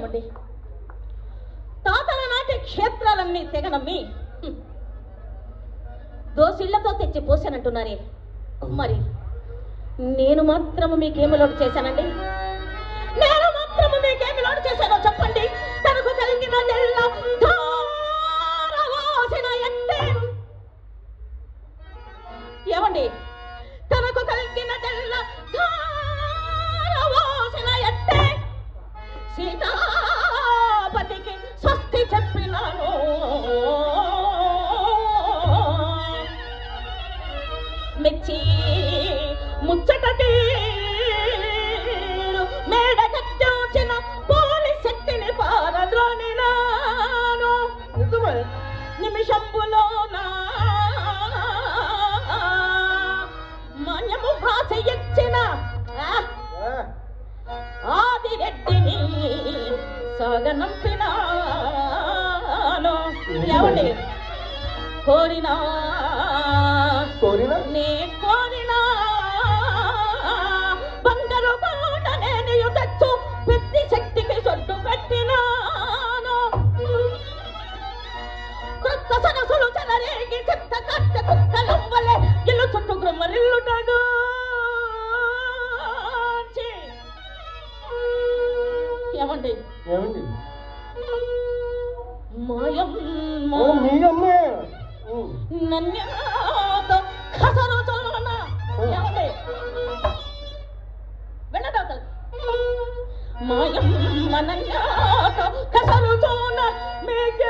ఏమండి తాతల నాటి క్షేత్రాలన్నీ తెగనమ్మి దోసిళ్లతో తెచ్చి పోసానంటున్నారే, మరి నేను మాత్రము మీకేమి లోటు చేశానండి? నేను మాత్రము మీకేమి లోటు చేశానో చెప్పండి. తనకు కలిగిన ఏమండి తనకు కలిగిన సీతాపతికి స్వస్తి చెప్పినాను. మెచ్చి ముచ్చటకి మేడ కట్టించిన పోలి శక్తిని పారద్రోనినాను. నిమిషంబులోనా మాన్యము భాష ఇచ్చిన ఆదిరెడ్డిని సాగనంపినాను. ఏమండి కోరినా నే కోరినా బంగారు కోట నేను తెచ్చు పెద్ద శక్తికి సొడ్డు పెట్టినాను. కొత్త సరసులు చెలరేగి చెత్త కట్ట కుక్కలవ్వలే ఇల్లు చుట్టూ గ్రమ్మరిల్లుటగా ఏమండి మాయం నన్యాతో ఖసరుచోన ఏమండి వెళ్ళదవతల మాయం మనన్యాతో ఖసరుచోన మేఘ